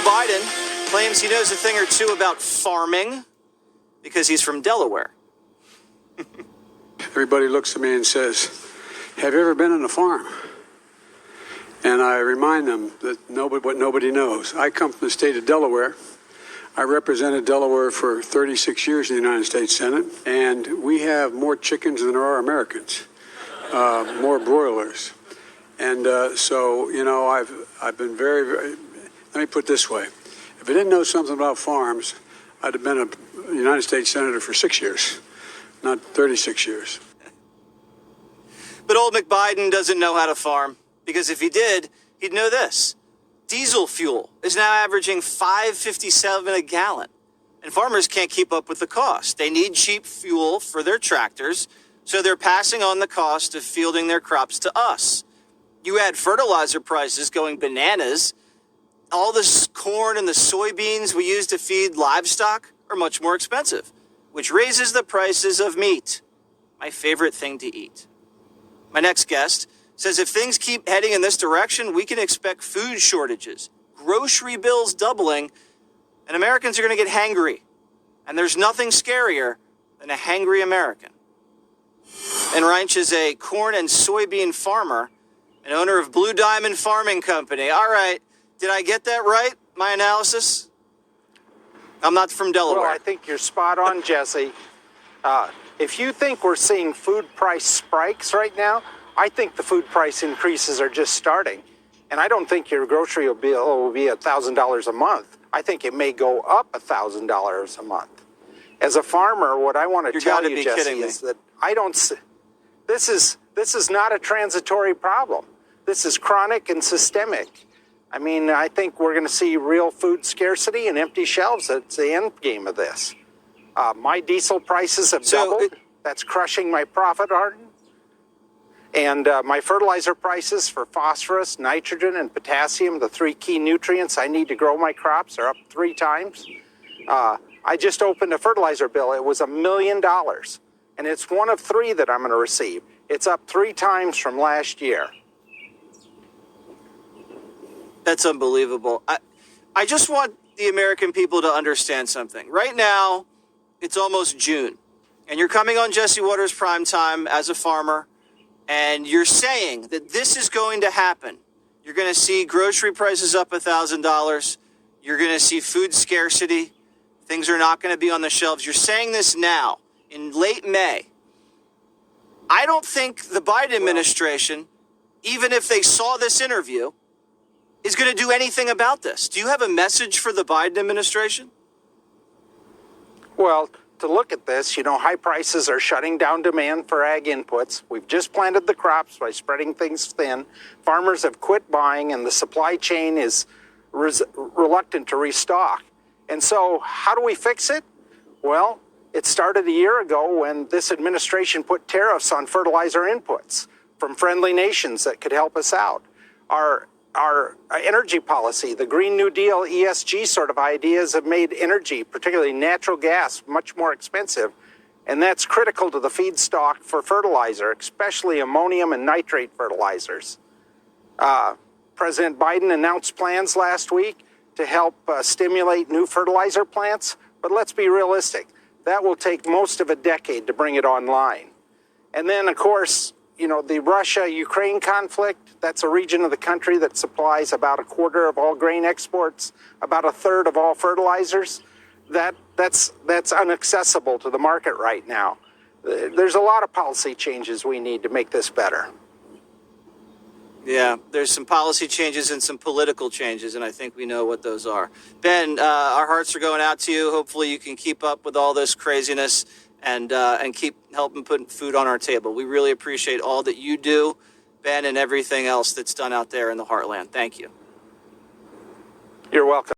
Biden claims he knows a thing or two about farming because he's from Delaware. Everybody looks at me and says, have you ever been on a farm? And I remind them that what nobody knows. I come from the state of Delaware. I represented Delaware for 36 years in the United States Senate, and we have more chickens than there are Americans, more broilers. And so, you know, I've been very, let me put it this way. If I didn't know something about farms, I'd have been a United States Senator for 6 years, not 36 years. But old McBiden doesn't know how to farm, because if he did, he'd know this. Diesel fuel is now averaging $5.57 a gallon, and farmers can't keep up with the cost. They need cheap fuel for their tractors, so they're passing on the cost of fielding their crops to us. You add fertilizer prices going bananas, all this corn and the soybeans we use to feed livestock are much more expensive, which raises the prices of meat, my favorite thing to eat. My next guest says if things keep heading in this direction, we can expect food shortages, grocery bills doubling, and Americans are going to get hangry. And there's nothing scarier than a hangry American. Ben Reinsch is a corn and soybean farmer and owner of Blue Diamond Farming Company. All right, did I get that right, my analysis? I'm not from Delaware. Well, I think you're spot on, Jesse. If you think we're seeing food price spikes right now, I think the food price increases are just starting. And I don't think your grocery bill will be $1,000 a month. I think it may go up $1,000 a month. As a farmer, what I want to tell you, Jesse, is that I don't. This is not a transitory problem. This is chronic and systemic. I mean, I think we're going to see real food scarcity and empty shelves. That's the end game of this. My diesel prices have doubled. That's crushing my profit margin. And my fertilizer prices for phosphorus, nitrogen, and potassium, the three key nutrients I need to grow my crops, are up 3 times. I just opened a fertilizer bill. It was $1 million. And it's one of 3 that I'm going to receive. It's up 3 times from last year. That's unbelievable. I just want the American people to understand something. Right now, it's almost June. And you're coming on Jesse Watters Primetime as a farmer. And you're saying that this is going to happen. You're going to see grocery prices up $1,000. You're going to see food scarcity. Things are not going to be on the shelves. You're saying this now, in late May. I don't think the Biden administration, even if they saw this interview, is going to do anything about this. Do you have a message for the Biden administration? Well, to look at this, you know, high prices are shutting down demand for ag inputs. We've just planted the crops by spreading things thin. Farmers have quit buying, and the supply chain is reluctant to restock. And so how do we fix it? Well, it started a year ago when this administration put tariffs on fertilizer inputs from friendly nations that could help us out. Our energy policy, the Green New Deal, ESG sort of ideas have made energy, particularly natural gas, much more expensive. And that's critical to the feedstock for fertilizer, especially ammonium and nitrate fertilizers. President Biden announced plans last week to help stimulate new fertilizer plants. But let's be realistic. That will take most of a decade to bring it online. And then, of course, you know, the Russia-Ukraine conflict, that's a region of the country that supplies about 1/4 of all grain exports, about 1/3 of all fertilizers. That's inaccessible to the market right now. There's a lot of policy changes we need to make this better. Yeah, there's some policy changes and some political changes, and I think we know what those are. Ben, our hearts are going out to you. Hopefully you can keep up with all this craziness and keep helping put food on our table. We really appreciate all that you do, Ben, and everything else that's done out there in the heartland. Thank you. You're welcome.